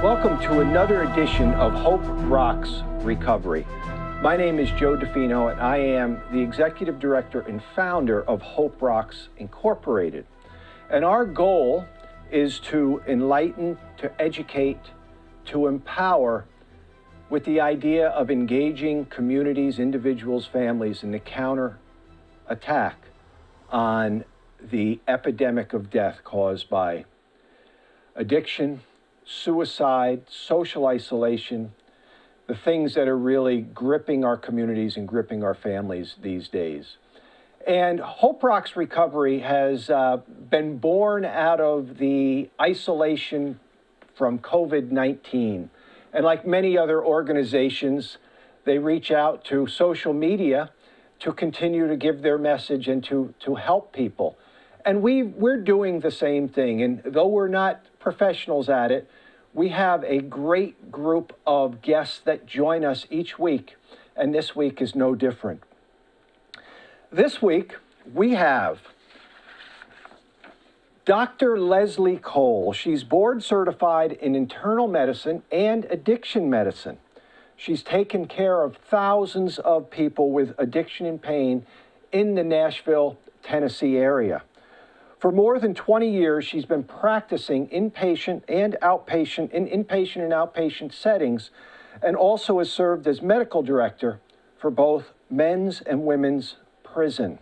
Welcome to another edition of Hope Rocks Recovery. My name is Joe DeFino, and I am the Executive Director and founder of Hope Rocks Incorporated. And our goal is to enlighten, to educate, to empower with the idea of engaging communities, individuals, families in the counter attack on the epidemic of death caused by addiction, suicide, social isolation, the things that are really gripping our communities and gripping our families these days. And Hope Rocks Recovery has been born out of the isolation from COVID-19. And like many other organizations, they reach out to social media to continue to give their message and to help people. And we're doing the same thing. And though we're not professionals at it, we have a great group of guests that join us each week, and this week is no different. This week, we have Dr. Leslie Cole. She's board certified in internal medicine and addiction medicine. She's taken care of thousands of people with addiction and pain in the Nashville, Tennessee area. For more than 20 years, she's been practicing inpatient and outpatient, in inpatient and outpatient settings, and also has served as medical director for both men's and women's prison.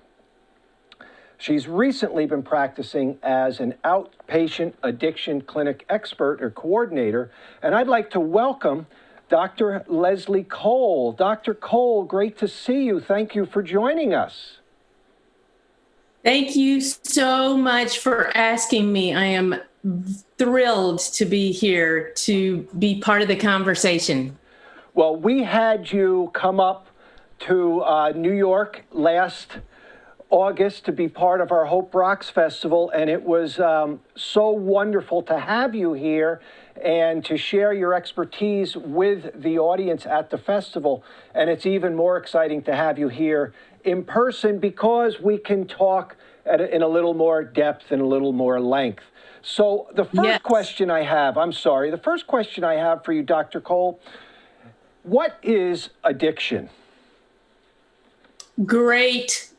She's recently been practicing as an outpatient addiction clinic expert or coordinator, and I'd like to welcome Dr. Leslie Cole. Dr. Cole, great to see you. Thank you for joining us. Thank you so much for asking me. I am thrilled to be here to be part of the conversation. Well, we had you come up to New York last August to be part of our Hope Rocks Festival, and it was so wonderful to have you here and to share your expertise with the audience at the festival. And it's even more exciting to have you here in person because we can talk in a little more depth and a little more length. So the first question I have, the first question I have for you, Dr. Cole, what is addiction? Great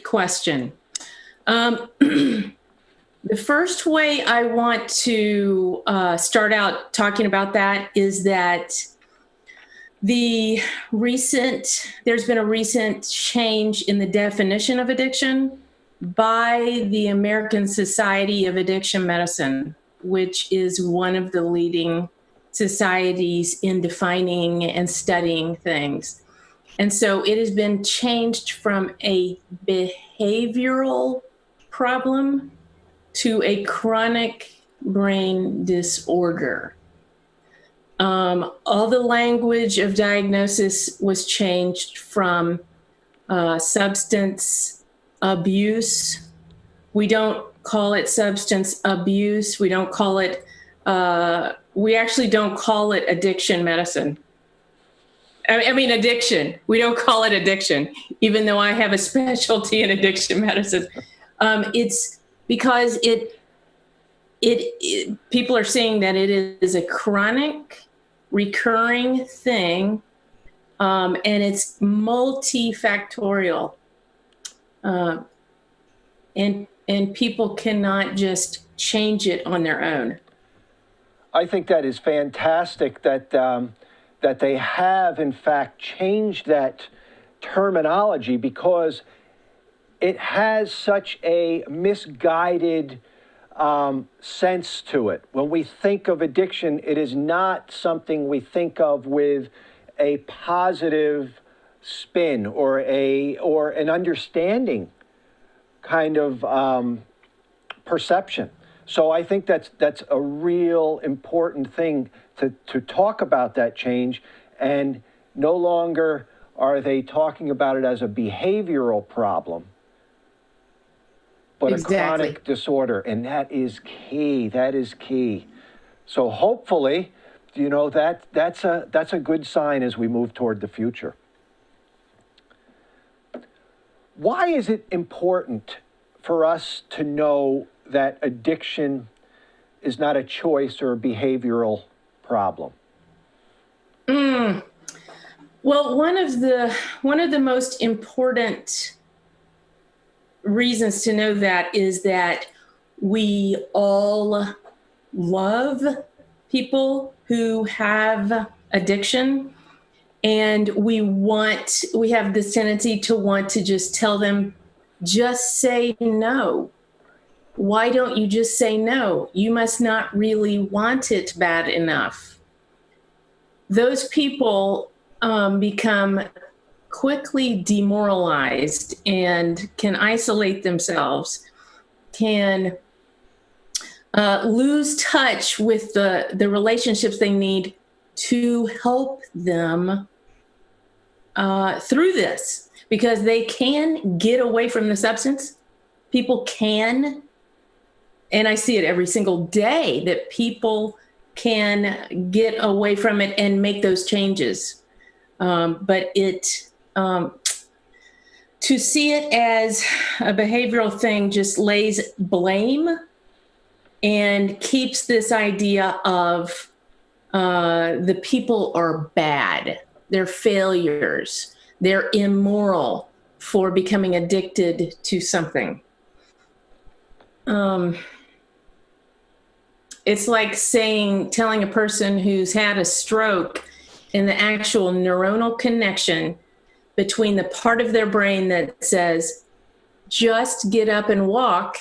question. The first way I want to start out talking about that is that there's been a recent change in the definition of addiction by the American Society of Addiction Medicine, which is one of the leading societies in defining and studying things. And so it has been changed from a behavioral problem to a chronic brain disorder. All the language of diagnosis was changed from substance abuse. We don't call it substance abuse. We actually don't call it addiction medicine. I mean, addiction. We don't call it addiction, even though I have a specialty in addiction medicine. It's because people are saying that it is a chronic, recurring thing, and it's multifactorial. And people cannot just change it on their own. I think that is fantastic that they have, in fact, changed that terminology because it has such a misguided sense to it. When we think of addiction, it is not something we think of with a positive spin or an understanding kind of perception. So I think that's a real important thing to talk about that change, and no longer are they talking about it as a behavioral problem, but Exactly. a chronic disorder, and that is key. That is key. So hopefully, that's a good sign as we move toward the future. Why is it important for us to know that addiction is not a choice or a behavioral problem? Well, one of the most important reasons to know that is that we all love people who have addiction, and we have this tendency to want to just tell them, just say no. Why don't you just say no? You must not really want it bad enough. Those people become quickly demoralized and can isolate themselves, can lose touch with the relationships they need to help them through this, because they can get away from the substance. People can, and I see it every single day, that people can get away from it and make those changes. But to see it as a behavioral thing just lays blame and keeps this idea of the people are bad, they're failures, they're immoral for becoming addicted to something. It's like telling a person who's had a stroke and the actual neuronal connection between the part of their brain that says, just get up and walk,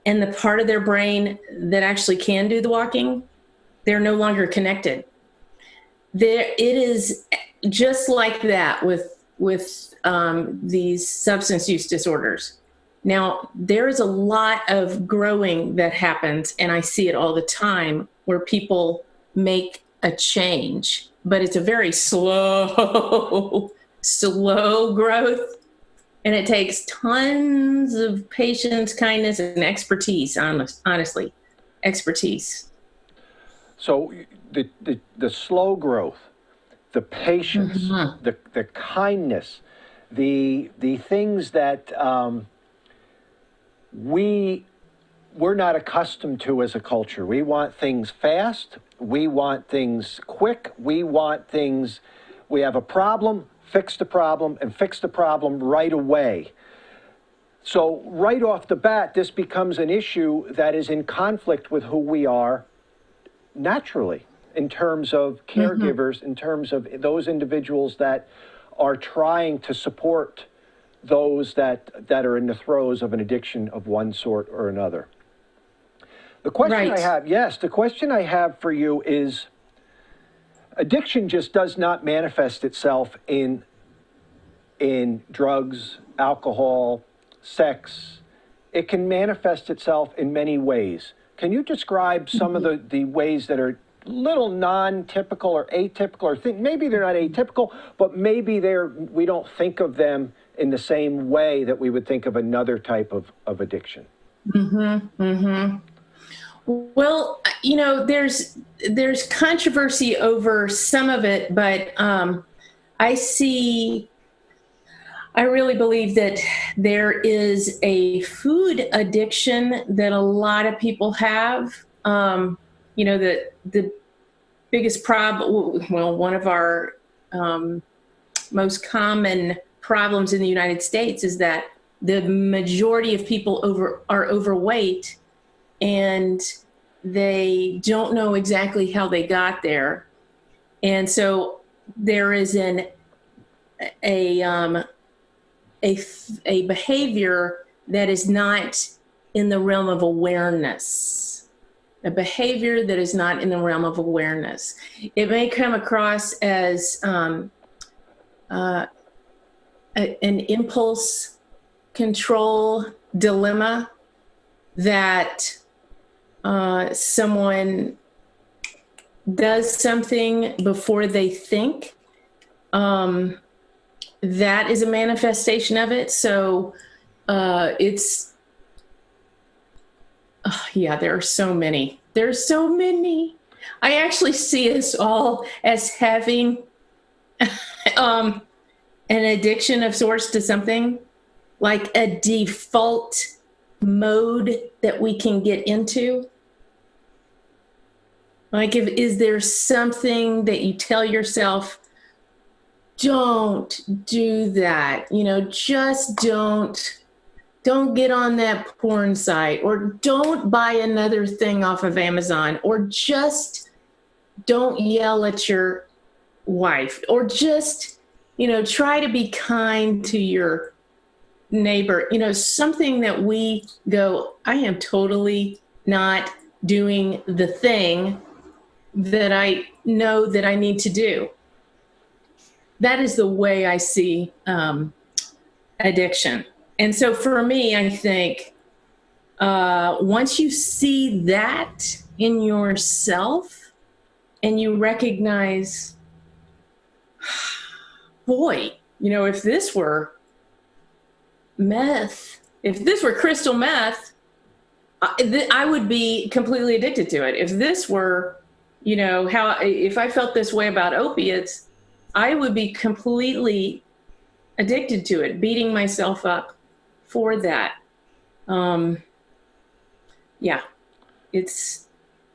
and the part of their brain that actually can do the walking, they're no longer connected. It is just like that with these substance use disorders. Now, there is a lot of growing that happens, and I see it all the time, where people make a change, but it's a very slow growth. And it takes tons of patience, kindness, and expertise, honestly, expertise. So the slow growth, the patience, the kindness, the things that we're not accustomed to as a culture. We want things fast. We want things quick. We have a problem, fix the problem, and fix the problem right away. So right off the bat, this becomes an issue that is in conflict with who we are naturally, in terms of caregivers, in terms of those individuals that are trying to support those that are in the throes of an addiction of one sort or another. The question the question I have for you is, addiction just does not manifest itself in drugs, alcohol, sex. It can manifest itself in many ways. Can you describe some of the ways that are little non-typical or atypical, or maybe they're not atypical, but maybe we don't think of them in the same way that we would think of another type of addiction? Well, there's controversy over some of it, but I really believe that there is a food addiction that a lot of people have. The biggest problem, one of our most common problems in the United States is that the majority of people are overweight, and they don't know exactly how they got there. And so there is a behavior that is not in the realm of awareness. A behavior that is not in the realm of awareness. It may come across as an impulse control dilemma, that someone does something before they think. That is a manifestation of it. So there are so many. There's so many. I actually see us all as having an addiction of sorts to something, like a default mode that we can get into. Like, is there something that you tell yourself, don't do that, just don't get on that porn site, or don't buy another thing off of Amazon, or just don't yell at your wife, or just, try to be kind to your neighbor, something that we go, I am totally not doing the thing that I know that I need to do. That is the way I see addiction. And so for me, I think once you see that in yourself and you recognize, boy, if this were meth, if this were crystal meth, I would be completely addicted to it. If this were, if I felt this way about opiates, I would be completely addicted to it, beating myself up for that. Yeah, it's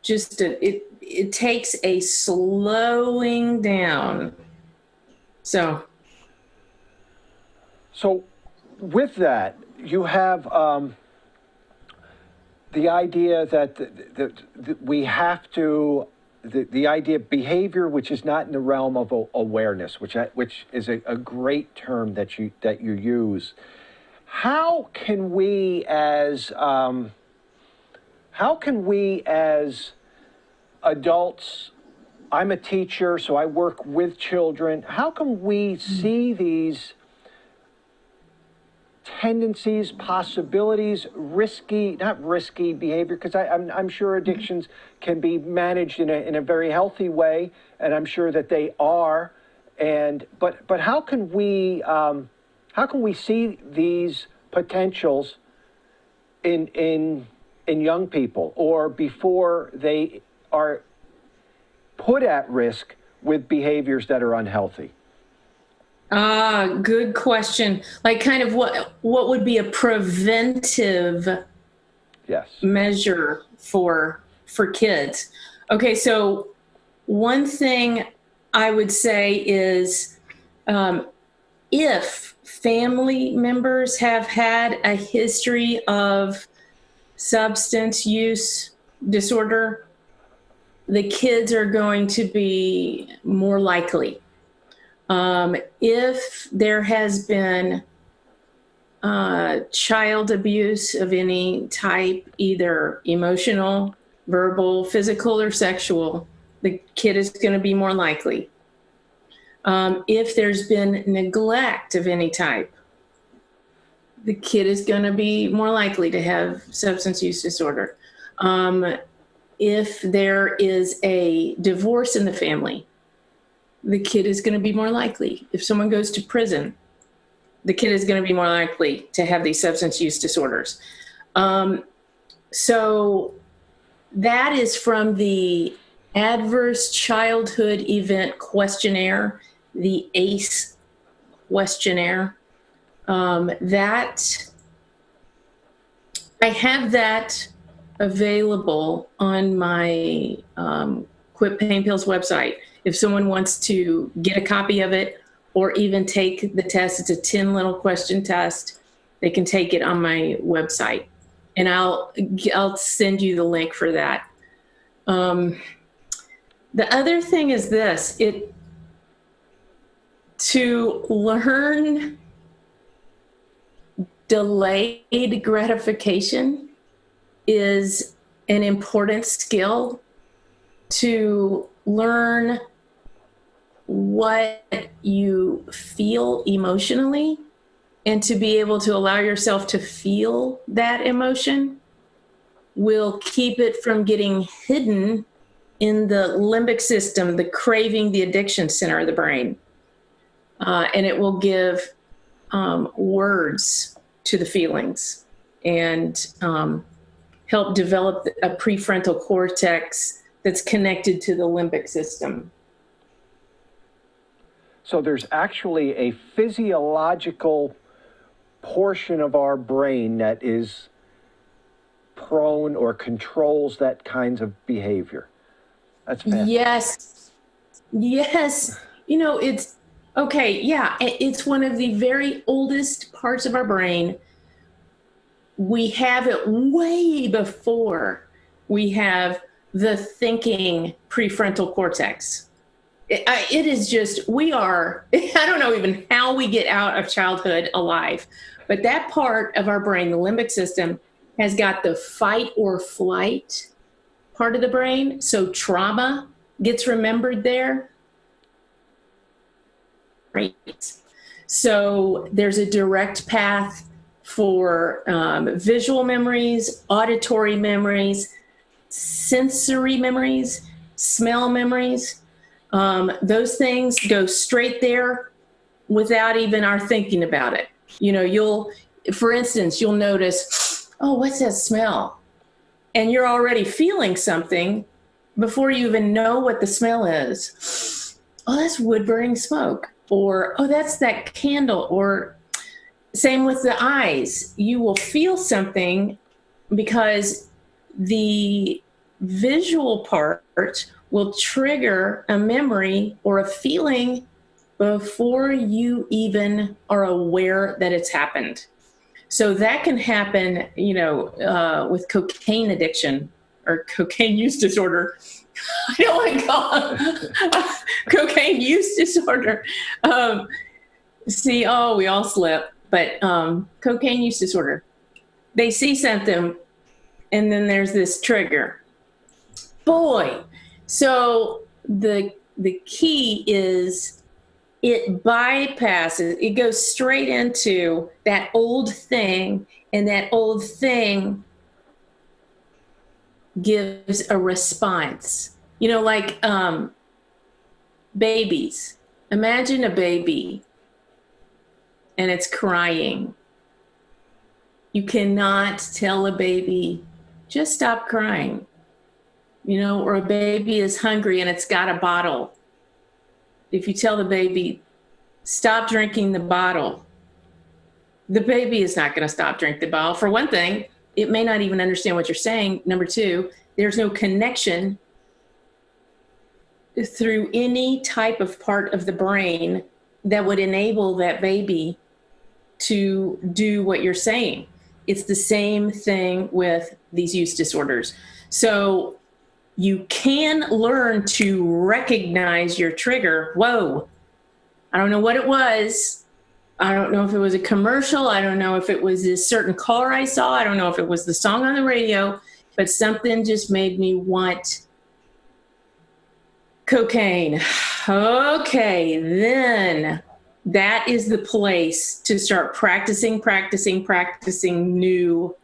just it takes a slowing down. So with that, you have the idea that we have to, the idea of behavior, which is not in the realm of awareness, which is a great term that you use. How can we as adults, I'm a teacher, so I work with children, how can we see these tendencies, possibilities, not risky behavior, because I'm sure addictions can be managed in a very healthy way, and I'm sure that they are. But how can we see these potentials in young people, or before they are put at risk with behaviors that are unhealthy? Good question. Like, kind of what would be a preventive measure for kids? Okay, so one thing I would say is if family members have had a history of substance use disorder, the kids are going to be more likely. If there has been child abuse of any type, either emotional, verbal, physical, or sexual, the kid is going to be more likely. If there's been neglect of any type, the kid is going to be more likely to have substance use disorder. If there is a divorce in the family, the kid is going to be more likely. If someone goes to prison, the kid is going to be more likely to have these substance use disorders. So that is from the Adverse Childhood Event Questionnaire, the ACE questionnaire. That I have that available on my Quit Pain Pills website. If someone wants to get a copy of it or even take the test, it's a 10 little question test. They can take it on my website, and I'll send you the link for that. The other thing is this: to learn delayed gratification is an important skill. To learn what you feel emotionally and to be able to allow yourself to feel that emotion will keep it from getting hidden in the limbic system, the craving, the addiction center of the brain. And it will give words to the feelings and help develop a prefrontal cortex that's connected to the limbic system. So there's actually a physiological portion of our brain that is prone or controls that kinds of behavior. That's fascinating. Yes. Yes. It's okay. Yeah. It's one of the very oldest parts of our brain. We have it way before we have the thinking prefrontal cortex. It is just, we are, I don't know even how we get out of childhood alive, but that part of our brain, the limbic system, has got the fight or flight part of the brain. So trauma gets remembered there. Right. So there's a direct path for visual memories, auditory memories, sensory memories, smell memories. Those things go straight there without even our thinking about it. For instance, you'll notice, oh, what's that smell? And you're already feeling something before you even know what the smell is. Oh, that's wood burning smoke. Or, oh, that's that candle. Or same with the eyes. You will feel something because the visual part will trigger a memory or a feeling before you even are aware that it's happened. So that can happen, with cocaine addiction or cocaine use disorder. I don't want to call it cocaine use disorder. We all slip, but cocaine use disorder. They see something, and then there's this trigger. Boy, so the key is it bypasses, it goes straight into that old thing, and that old thing gives a response. Like babies. Imagine a baby and it's crying. You cannot tell a baby, just stop crying. Or a baby is hungry and it's got a bottle. If you tell the baby, stop drinking the bottle, the baby is not going to stop drinking the bottle. For one thing, it may not even understand what you're saying. Number two, there's no connection through any type of part of the brain that would enable that baby to do what you're saying. It's the same thing with these use disorders. So you can learn to recognize your trigger. Whoa, I don't know what it was. I don't know if it was a commercial. I don't know if it was a certain car I saw. I don't know if it was the song on the radio, but something just made me want cocaine. Okay, then that is the place to start practicing new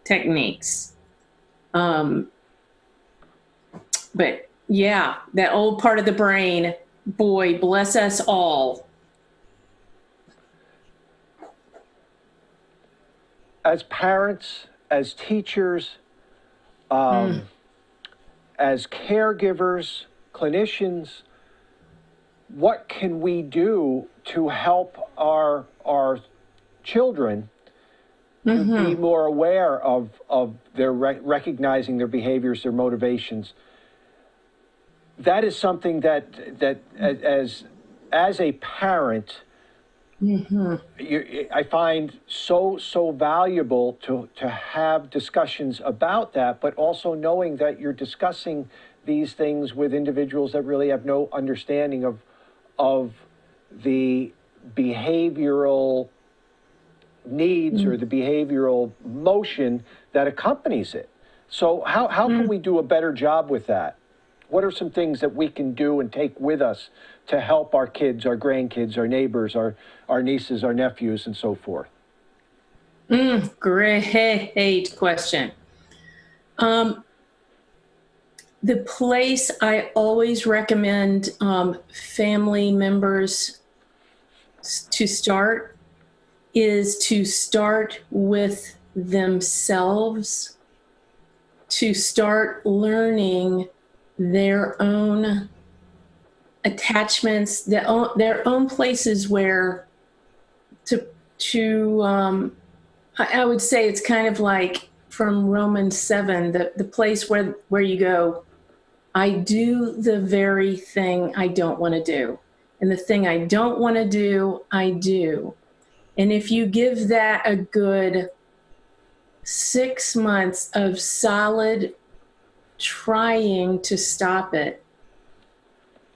techniques. But yeah, that old part of the brain, boy, bless us all. As parents, as teachers, as caregivers, clinicians, what can we do to help our children to be more aware of their recognizing their behaviors, their motivations? That is something that as a parent, I find so valuable to have discussions about that, but also knowing that you're discussing these things with individuals that really have no understanding of the behavioral needs or the behavioral motion that accompanies it. So how can we do a better job with that? What are some things that we can do and take with us to help our kids, our grandkids, our neighbors, our nieces, our nephews, and so forth? Great question. The place I always recommend family members to start is to start with themselves, to start learning their own attachments, their own places where I would say it's kind of like from Romans 7, the place where you go, I do the very thing I don't want to do. And the thing I don't want to do, I do. And if you give that a good 6 months of solid trying to stop it,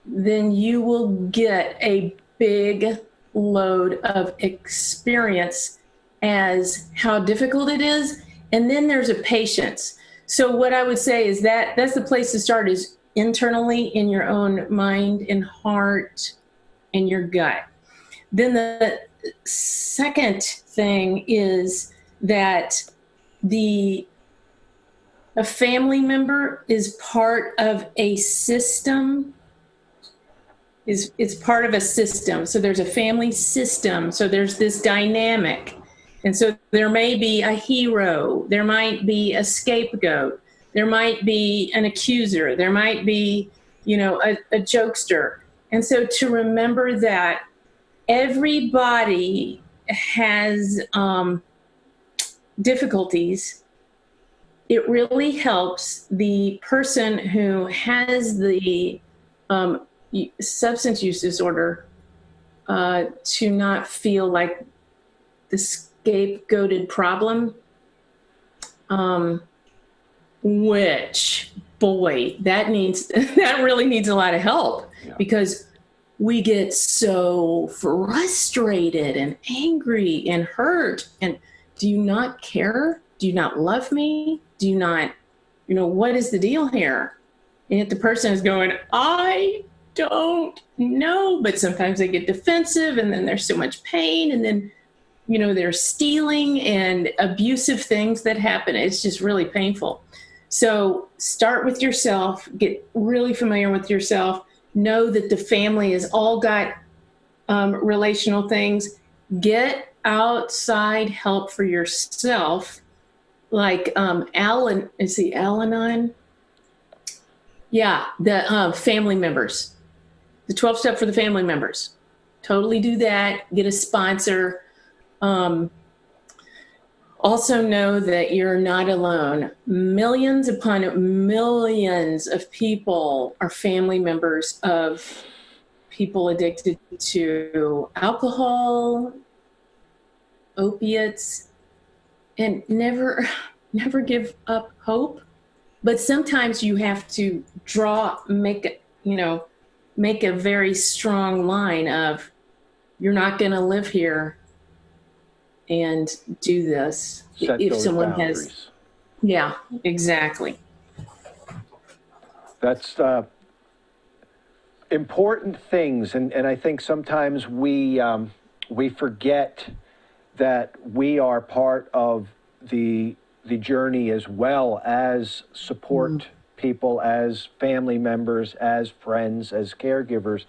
then you will get a big load of experience as how difficult it is. And then there's a patience. So what I would say is that that's the place to start, is internally in your own mind and heart and your gut. Then the second thing is that a family member is part of a system, is part of a system. So there's a family system. So there's this dynamic. And so there may be a hero, there might be a scapegoat, there might be an accuser, there might be, a jokester. And so to remember that everybody has difficulties, it really helps the person who has the substance use disorder to not feel like the scapegoated problem, which, boy, that really needs a lot of help. Yeah. Because we get so frustrated and angry and hurt. And do you not care? Do you not love me? Do you not, what is the deal here? And yet the person is going, I don't know. But sometimes they get defensive, and then there's so much pain, and then, there's stealing and abusive things that happen. It's just really painful. So start with yourself, get really familiar with yourself, know that the family has all got relational things. Get outside help for yourself, like Al-Anon? Yeah, the family members, the 12-step for the family members. Totally do that. Get a sponsor. Also know that you're not alone. Millions upon millions of people are family members of people addicted to alcohol, opiates, and never give up hope. But sometimes you have to make a very strong line of, you're not going to live here and do this. Set if those someone boundaries. has, yeah, exactly. That's important things, and I think sometimes we forget that we are part of the journey as well, as support people, as family members, as friends, as caregivers.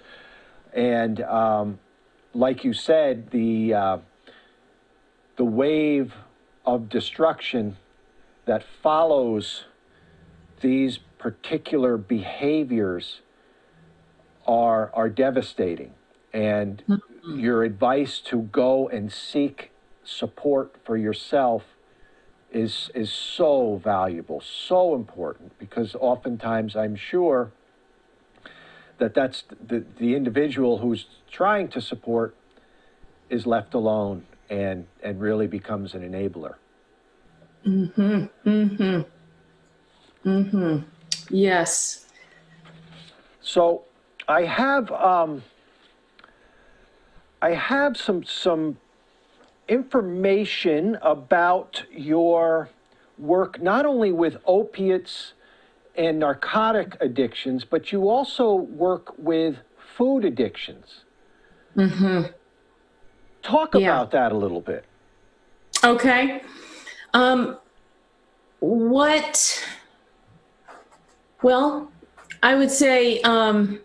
And like you said, the wave of destruction that follows these particular behaviors are devastating. And your advice to go and seek support for yourself is so valuable, so important, because oftentimes I'm sure that's the individual who's trying to support is left alone and really becomes an enabler. Yes. So I have some information about your work, not only with opiates and narcotic addictions, but you also work with food addictions. Talk about that a little bit. Okay. Well, I would say I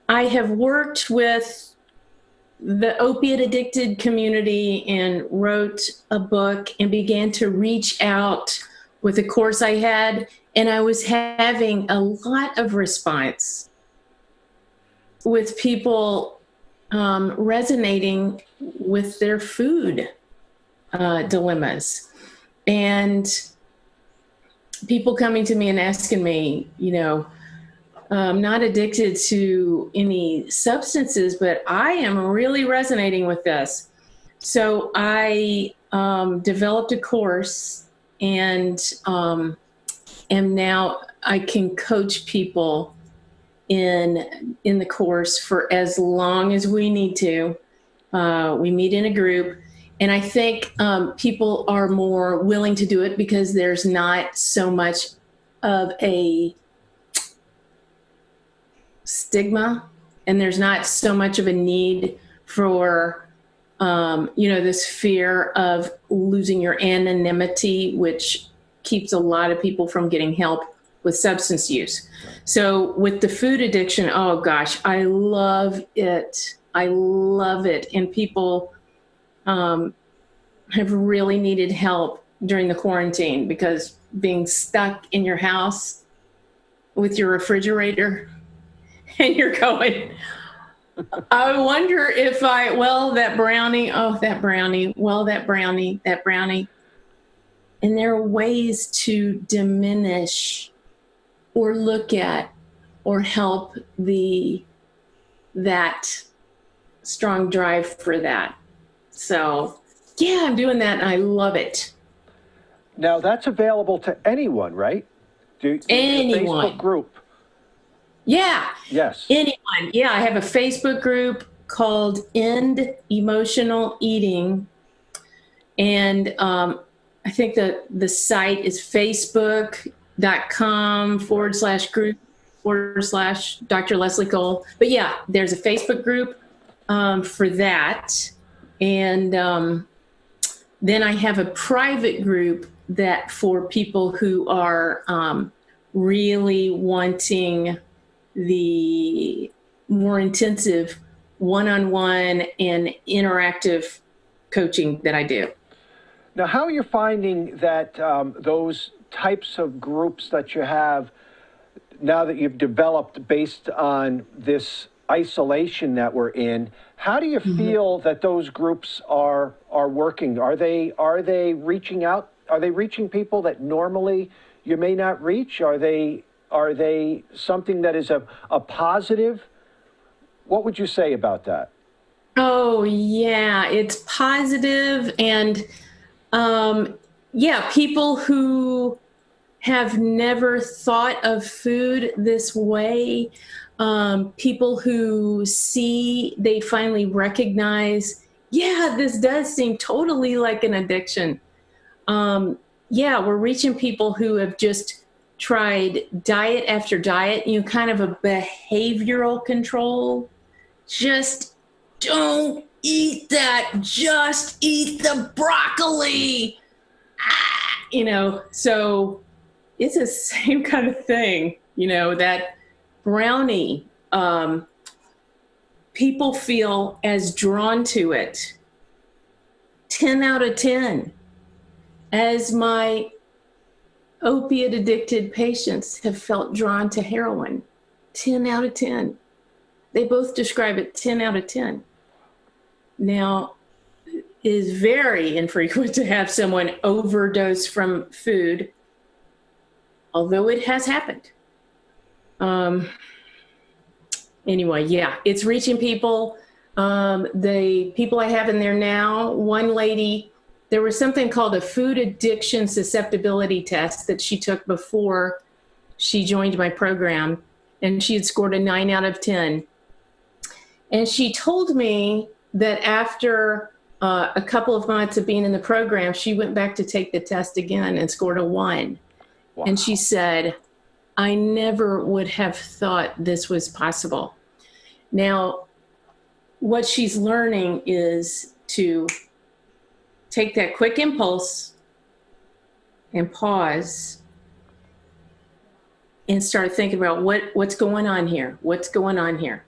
have worked with the opiate addicted community and wrote a book and began to reach out with a course I had, and I was having a lot of response with people resonating with their food dilemmas, and people coming to me and asking me, not addicted to any substances, but I am really resonating with this. So I developed a course, and am now I can coach people in the course for as long as we need to. We meet in a group, and I think people are more willing to do it because there's not so much of a stigma, and there's not so much of a need for this fear of losing your anonymity, which keeps a lot of people from getting help with substance use. So with the food addiction, oh gosh, I love it. I love it. And people have really needed help during the quarantine, because being stuck in your house with your refrigerator and you're going, I wonder if that brownie, that brownie. And there are ways to diminish or look at or help that strong drive for that. So yeah, I'm doing that and I love it. Now that's available to anyone, right? Anyone. The Facebook group. Yeah. Yes. Anyone. Yeah, I have a Facebook group called End Emotional Eating. And I think the site is facebook.com/group/Dr. Leslie Cole. But yeah, there's a Facebook group for that. And then I have a private group that for people who are really wanting the more intensive one-on-one and interactive coaching that I do. Now, how are you finding that those types of groups that you have now that you've developed based on this isolation that we're in, how do you feel that those groups are working? Are they reaching out? Are they reaching people that normally you may not reach? Are they something that is a positive? What would you say about that? Oh, yeah, it's positive. And people who have never thought of food this way, people who they finally recognize, yeah, this does seem totally like an addiction. We're reaching people who have just tried diet after diet, kind of a behavioral control. Just don't eat that. Just eat the broccoli. So it's the same kind of thing, that brownie. People feel as drawn to it. 10 out of 10. As my opiate addicted patients have felt drawn to heroin. 10 out of 10. They both describe it 10 out of 10. Now, it is very infrequent to have someone overdose from food, although it has happened. Anyway, yeah, it's reaching people. The people I have in there now, one lady, there was something called a food addiction susceptibility test that she took before she joined my program, and she had scored a 9 out of 10. And she told me that after a couple of months of being in the program, she went back to take the test again and scored a 1. Wow. And she said, I never would have thought this was possible. Now, what she's learning is to take that quick impulse and pause and start thinking about what's going on here? What's going on here?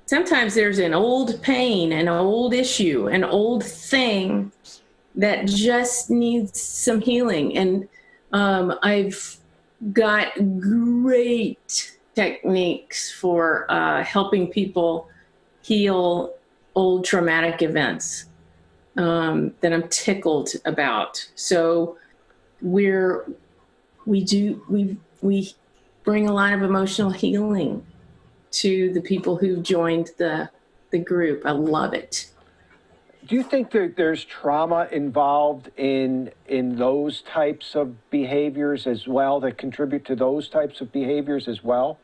Sometimes there's an old pain, an old issue, an old thing that just needs some healing. And I've got great techniques for helping people heal old traumatic events that I'm tickled about. So we bring a lot of emotional healing to the people who joined the group. I love it. Do you think that there's trauma involved in those types of behaviors as well, that contribute to those types of behaviors as well?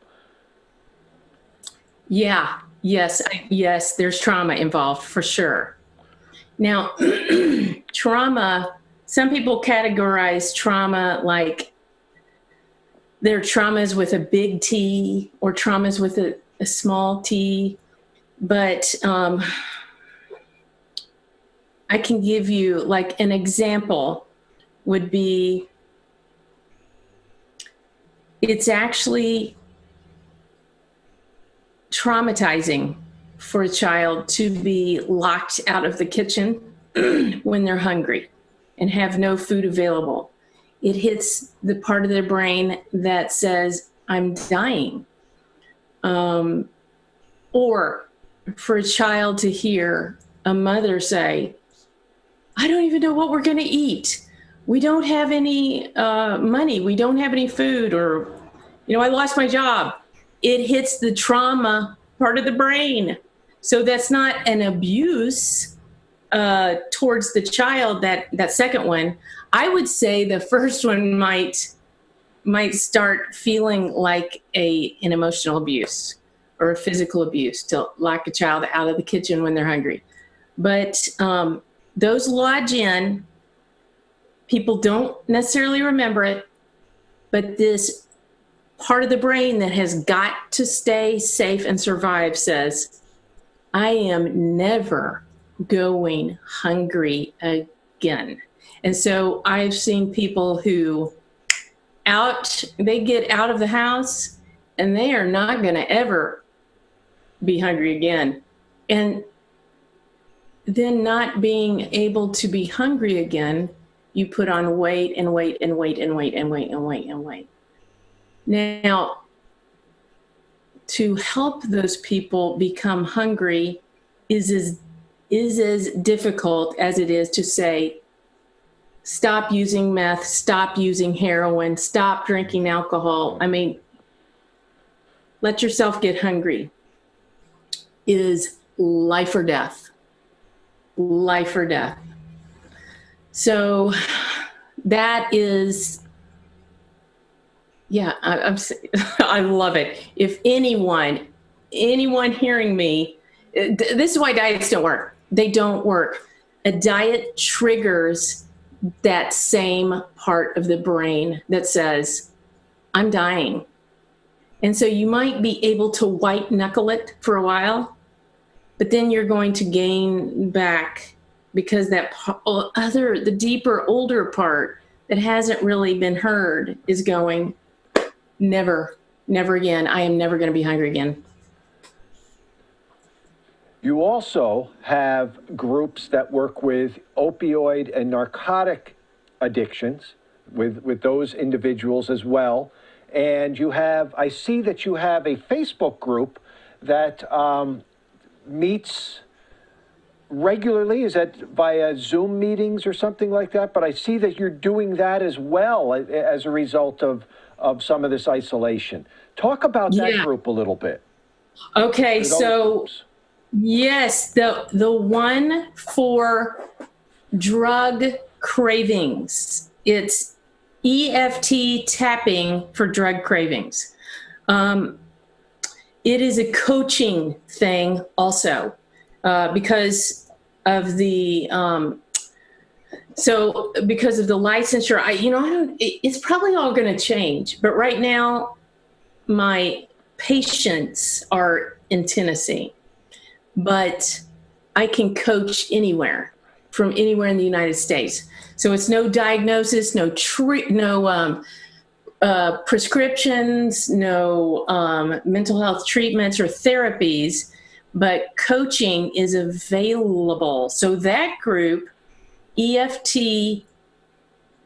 Yeah, yes, there's trauma involved for sure. Now, trauma, some people categorize trauma like there are traumas with a big T or traumas with a small t, but I can give you like an example would be, it's actually traumatizing for a child to be locked out of the kitchen when they're hungry and have no food available. It hits the part of their brain that says, I'm dying. Or for a child to hear a mother say, I don't even know what we're going to eat. We don't have any money. We don't have any food, or, I lost my job. It hits the trauma part of the brain. So that's not an abuse towards the child, that second one. I would say the first one might start feeling like an emotional abuse or a physical abuse, to lock a child out of the kitchen when they're hungry. But those lodge in. People don't necessarily remember it, but this part of the brain that has got to stay safe and survive says, I am never going hungry again. And so I've seen people who they get out of the house and they are not going to ever be hungry again. And then not being able to be hungry again, you put on weight and weight and weight and weight and weight and weight and weight. Now, to help those people become hungry is as difficult as it is to say, stop using meth, stop using heroin, stop drinking alcohol. I mean, let yourself get hungry is life or death. Life or death. So that is, I love it. If anyone hearing me, this is why diets don't work. They don't work. A diet triggers that same part of the brain that says, I'm dying. And so you might be able to white knuckle it for a while, but then you're going to gain back, because the deeper, older part that hasn't really been heard is going, never again. I am never going to be hungry again. You also have groups that work with opioid and narcotic addictions, with those individuals as well. And I see that you have a Facebook group that meets regularly. Is that via Zoom meetings or something like that? But I see that you're doing that as well as a result of some of this isolation. Talk about that group a little bit. Okay, so groups. Yes, the one for drug cravings. It's EFT tapping for drug cravings. It is a coaching thing also, because of the licensure. It's probably all going to change, but right now my patients are in Tennessee, but I can coach from anywhere in the United States. So it's no diagnosis, no prescriptions, no mental health treatments or therapies, but coaching is available. So that group, EFT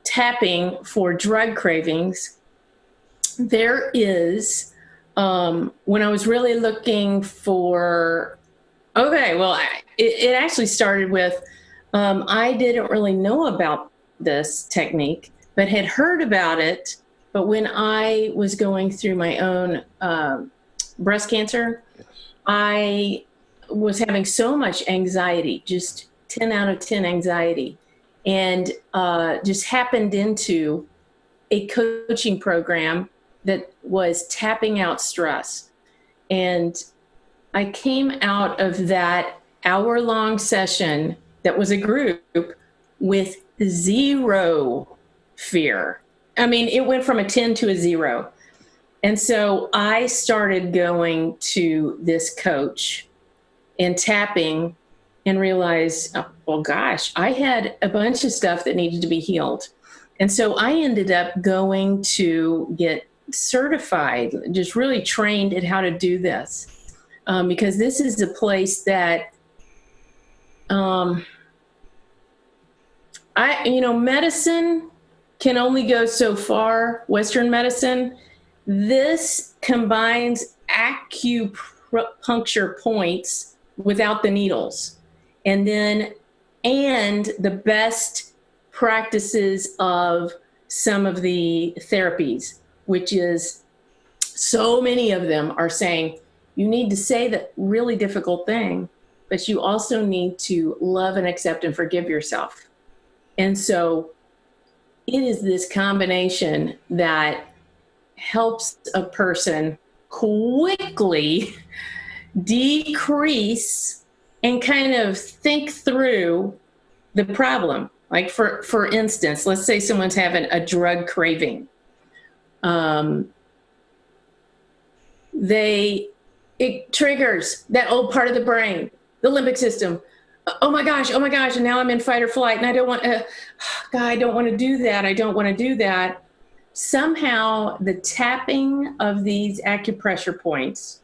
tapping for drug cravings, there is, when I was really looking for, it actually started with, I didn't really know about this technique, but had heard about it But when I was going through my own breast cancer, Yes. I was having so much anxiety, just 10 out of 10 anxiety, and just happened into a coaching program that was tapping out stress. And I came out of that hour-long session that was a group with zero fear. I mean, it went from a 10 to a 0. And so I started going to this coach and tapping and realized, oh, well, gosh, I had a bunch of stuff that needed to be healed. And so I ended up going to get certified, just really trained at how to do this. Because this is a place that medicine can only go so far, Western medicine. This combines acupuncture points without the needles, and the best practices of some of the therapies, which is so many of them are saying you need to say that really difficult thing, but you also need to love and accept and forgive yourself. And so it is this combination that helps a person quickly decrease and kind of think through the problem. Like for instance, let's say someone's having a drug craving. It triggers that old part of the brain, the limbic system. Oh my gosh, and now I'm in fight or flight, and I don't want to, God, I don't want to do that. I don't want to do that. Somehow the tapping of these acupressure points,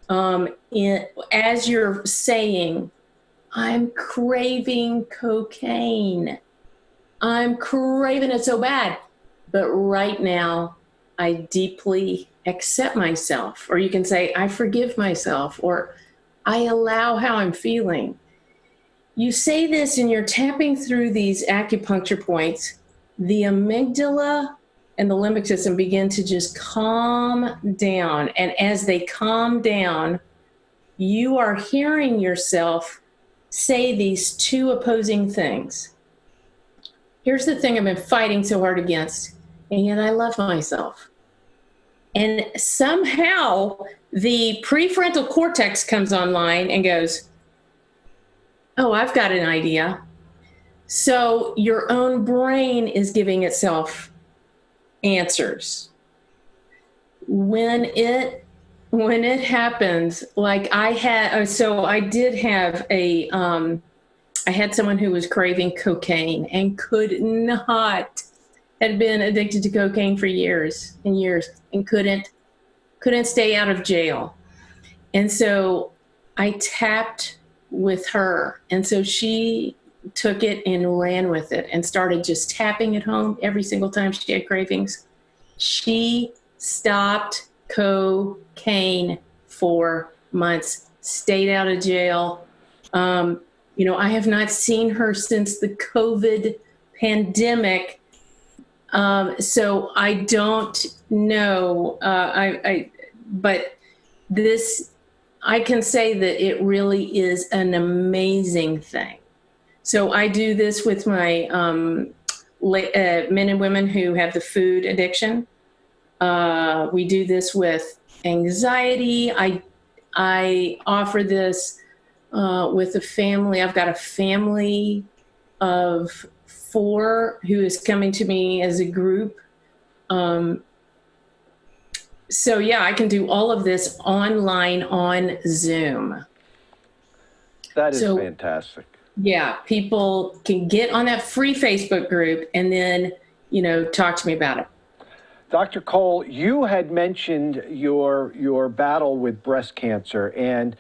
as you're saying, I'm craving cocaine. I'm craving it so bad. But right now, I deeply accept myself. Or you can say, I forgive myself, or I allow how I'm feeling. You say this and you're tapping through these acupuncture points. The amygdala and the limbic system begin to just calm down. And as they calm down, you are hearing yourself say these two opposing things. Here's the thing I've been fighting so hard against, and yet I love myself. And somehow the prefrontal cortex comes online and goes, oh, I've got an idea. So your own brain is giving itself answers. When it happens, like I had someone who was craving cocaine and had been addicted to cocaine for years and years and couldn't stay out of jail. And so I tapped with her. And so she took it and ran with it and started just tapping at home every single time she had cravings. She stopped cocaine for months, stayed out of jail. I have not seen her since the COVID pandemic. So I don't know. But this, I can say that it really is an amazing thing. So I do this with my men and women who have the food addiction. We do this with anxiety. I offer this with a family. I've got a family of 4 who is coming to me as a group. So yeah, I can do all of this online on Zoom. That is fantastic. Yeah, people can get on that free Facebook group and then, talk to me about it. Dr. Cole, you had mentioned your battle with breast cancer, and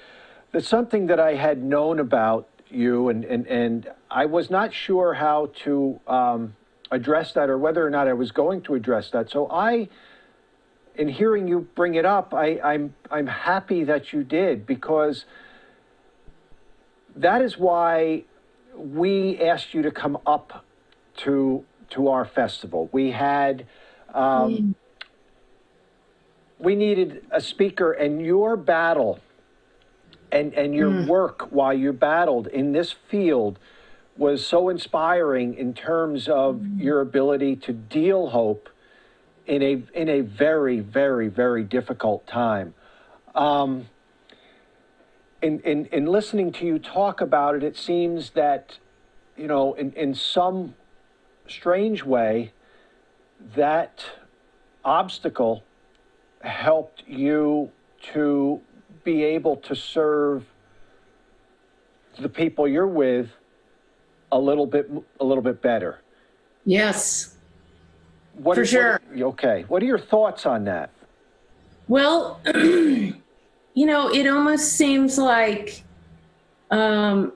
it's something that I had known about you, and I was not sure how to address that or whether or not I was going to address that. So in hearing you bring it up, I'm happy that you did, because that is why we asked you to come up to our festival. We had We needed a speaker, and your battle and your work while you battled in this field was so inspiring in terms of your ability to deal hope in a very, very, very difficult time. In listening to you talk about it, it seems that, you know, in some strange way, that obstacle helped you to be able to serve the people you're with a little bit better. Yes, for sure. Okay. What are your thoughts on that? Well, you know, it almost seems like, well,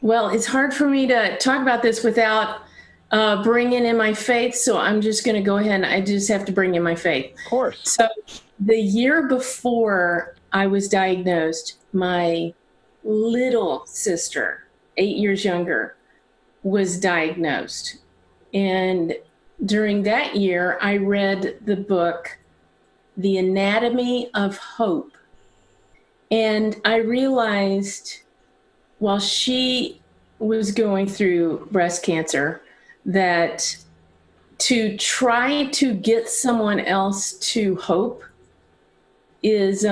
it's hard for me to talk about this without bringing in my faith. So I'm just going to go ahead and I just have to bring in my faith. Of course. So the year before I was diagnosed, my little sister, 8 years younger, was diagnosed. And during that year, I read the book, The Anatomy of Hope. And I realized while she was going through breast cancer that to try to get someone else to hope is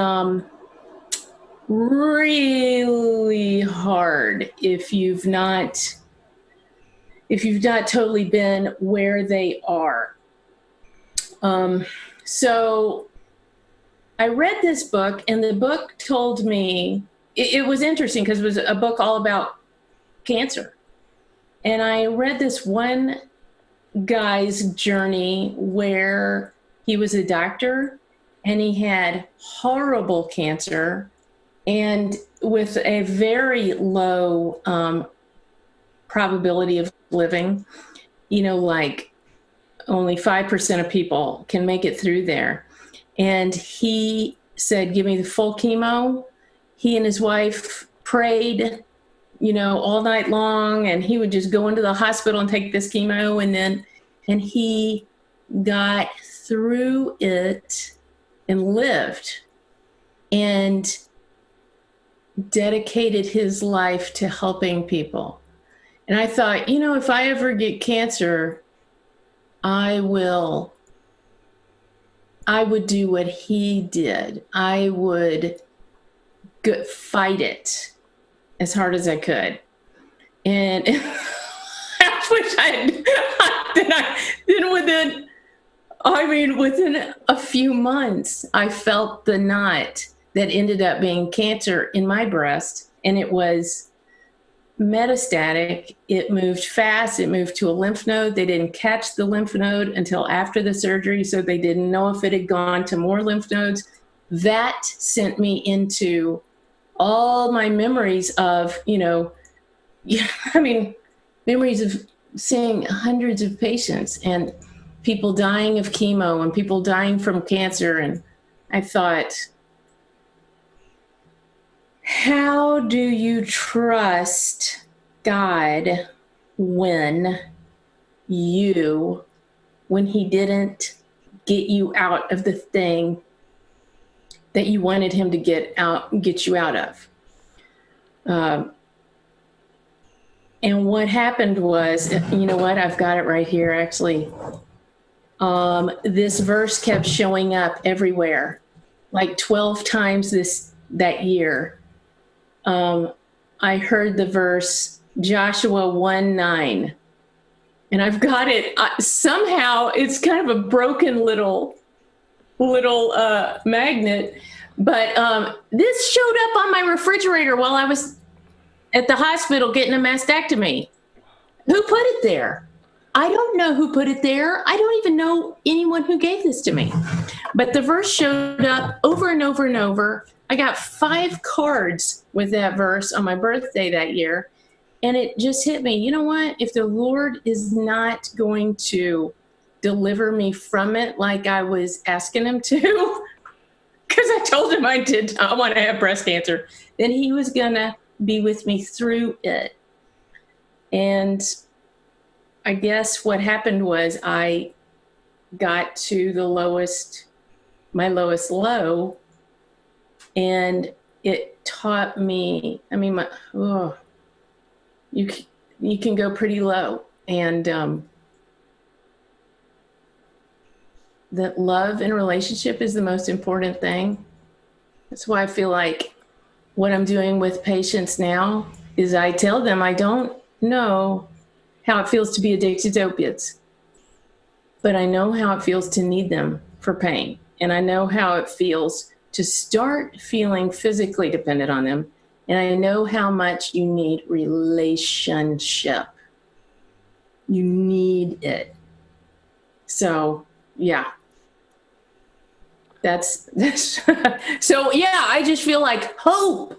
really hard if you've not totally been where they are. So I read this book, and the book told me, it was interesting because it was a book all about cancer. And I read this one guy's journey where he was a doctor and he had horrible cancer and with a very low probability of living, you know, like only 5% of people can make it through there. And he said, give me the full chemo. He and his wife prayed, you know, all night long, and he would just go into the hospital and take this chemo, and he got through it and lived and dedicated his life to helping people. And I thought, you know, if I ever get cancer, I would do what he did. I would fight it as hard as I could. And I wish within a few months, I felt the knot that ended up being cancer in my breast. And it was metastatic. It moved fast. It moved to a lymph node. They didn't catch the lymph node until after the surgery, so they didn't know if it had gone to more lymph nodes. That sent me into all my memories of, you know, memories of seeing hundreds of patients and people dying of chemo and people dying from cancer. And I thought, how do you trust God when he didn't get you out of the thing that you wanted him to get you out of? And what happened was, you know what? I've got it right here, actually. This verse kept showing up everywhere, like 12 times that year. I heard the verse Joshua 1:9, and I've got it. Somehow it's kind of a broken little magnet, but this showed up on my refrigerator while I was at the hospital getting a mastectomy. Who put it there? I don't know who put it there. I don't even know anyone who gave this to me. But the verse showed up over and over and over. I got 5 cards with that verse on my birthday that year. And it just hit me. You know what? If the Lord is not going to deliver me from it like I was asking him to, because I told him I want to have breast cancer, then he was going to be with me through it. And I guess what happened was I got to my lowest low, and it taught me, I mean, you, you can go pretty low, and that love and relationship is the most important thing. That's why I feel like what I'm doing with patients now is I tell them I don't know how it feels to be addicted to opiates, but I know how it feels to need them for pain. And I know how it feels to start feeling physically dependent on them. And I know how much you need relationship. You need it. So, yeah. That's so yeah, I just feel like hope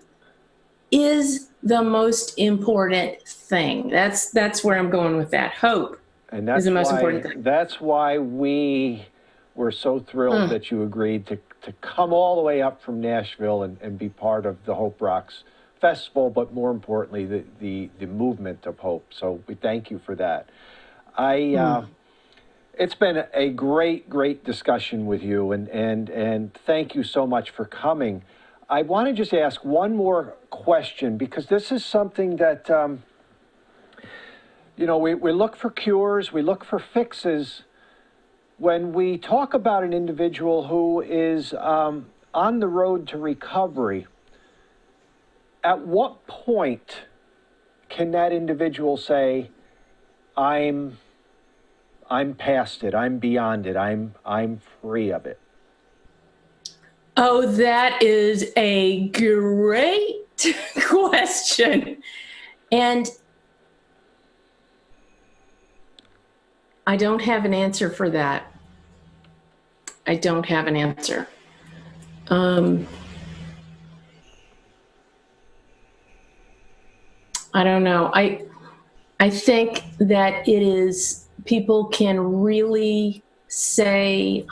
is the most important thing. That's where I'm going with that. Hope is the most important thing. That's why we were so thrilled that you agreed to come all the way up from Nashville and be part of the Hope Rocks Festival, but more importantly, the movement of hope. So we thank you for that. It's been a great discussion with you, and thank you so much for coming. I want to just ask one more question, because this is something that, we look for cures, we look for fixes. When we talk about an individual who is on the road to recovery, at what point can that individual say, I'm past it, I'm beyond it, I'm free of it? Oh, that is a great question. And I don't have an answer for that. I don't have an answer. I don't know. I think that it is, people can really say,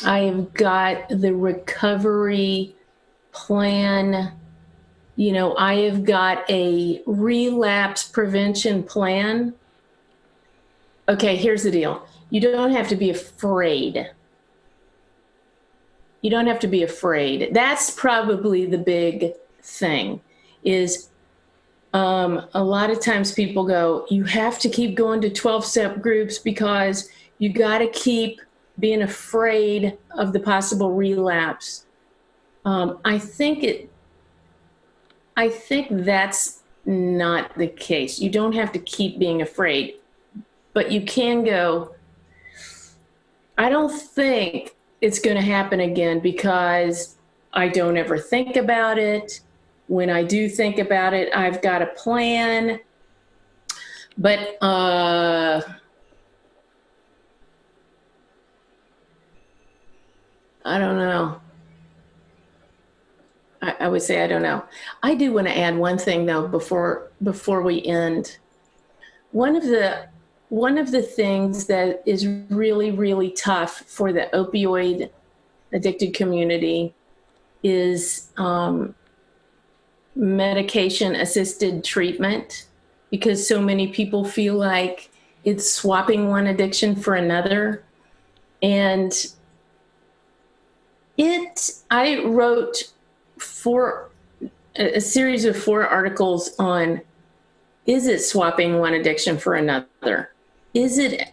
I've got the recovery plan, I have got a relapse prevention plan. Okay, here's the deal. You don't have to be afraid. You don't have to be afraid. That's probably the big thing, is a lot of times people go, you have to keep going to 12-step groups because you got to keep being afraid of the possible relapse. I think that's not the case. You don't have to keep being afraid, but you can go, I don't think it's going to happen again because I don't ever think about it. When I do think about it, I've got a plan, but I don't know. I would say I don't know. I do want to add one thing though before we end. One of the things that is really tough for the opioid addicted community is medication assisted treatment, because so many people feel like it's swapping one addiction for another. And I wrote a series of 4 articles on, is it swapping one addiction for another? Is it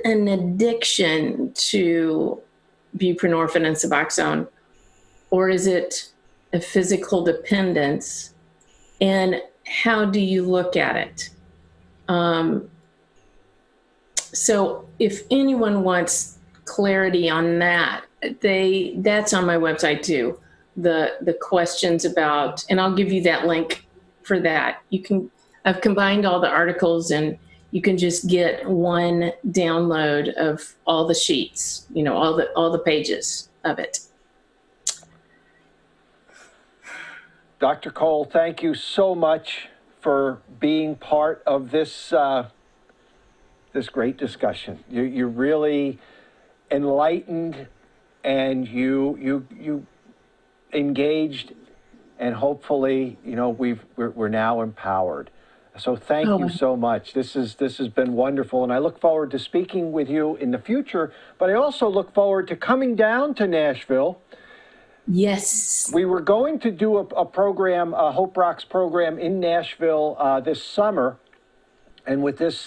an addiction to buprenorphine and Suboxone, or is it a physical dependence? And how do you look at it? So if anyone wants clarity on that, that's on my website too. The questions about, and I'll give you that link for that. I've combined all the articles, and you can just get one download of all the sheets, all the pages of it. Dr. Cole, thank you so much for being part of this this great discussion. You're really enlightened, and you engaged, and hopefully, we're now empowered. So thank you so much. This has been wonderful, and I look forward to speaking with you in the future, but I also look forward to coming down to Nashville. Yes. We were going to do a program, a Hope Rocks program in Nashville this summer, and with this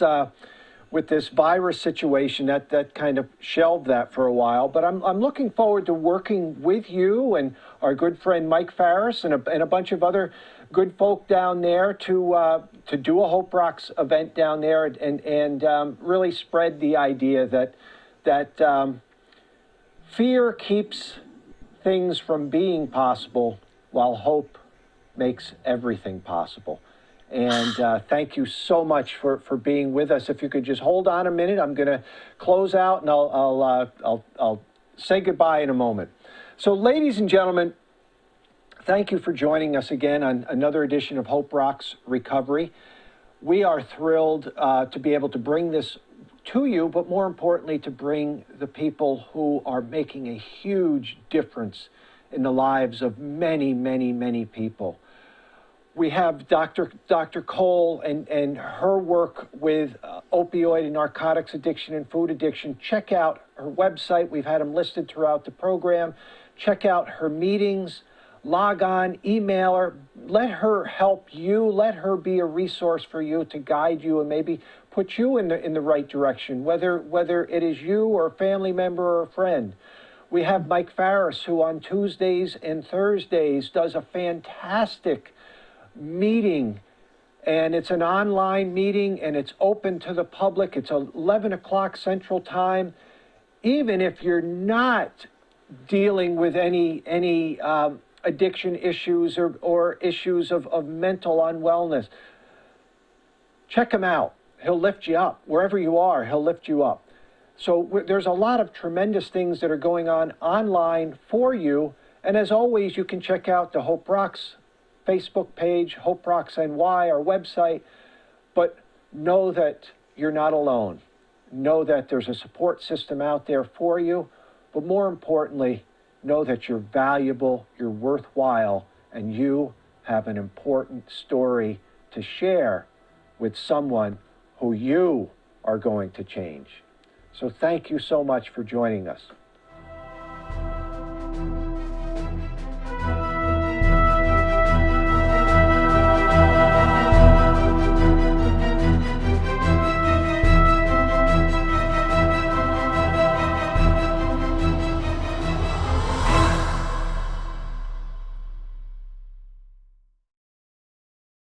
virus situation, that kind of shelved that for a while. But I'm looking forward to working with you and our good friend Mike Farris and a bunch of other good folk down there to do a Hope Rocks event down there and really spread the idea that fear keeps things from being possible while hope makes everything possible. And thank you so much for being with us. If you could just hold on a minute, I'm going to close out and I'll say goodbye in a moment. So, ladies and gentlemen, thank you for joining us again on another edition of Hope Rocks Recovery. We are thrilled to be able to bring this to you, but more importantly, to bring the people who are making a huge difference in the lives of many, many, many people. We have Dr. Cole and her work with opioid and narcotics addiction and food addiction. Check out her website. We've had them listed throughout the program. Check out her meetings. Log on, email her, let her help you, let her be a resource for you to guide you and maybe put you in the right direction, whether it is you or a family member or a friend. We have Mike Farris, who on Tuesdays and Thursdays does a fantastic meeting, and it's an online meeting and it's open to the public. It's 11 o'clock Central Time. Even if you're not dealing with any addiction issues or issues of mental unwellness, check him out. He'll lift you up. Wherever you are, he'll lift you up. So there's a lot of tremendous things that are going on online for you. And as always, you can check out the Hope Rocks Facebook page, Hope Rocks NY, our website. But know that you're not alone. Know that there's a support system out there for you. But more importantly, know that you're valuable, you're worthwhile, and you have an important story to share with someone who you are going to change. So thank you so much for joining us.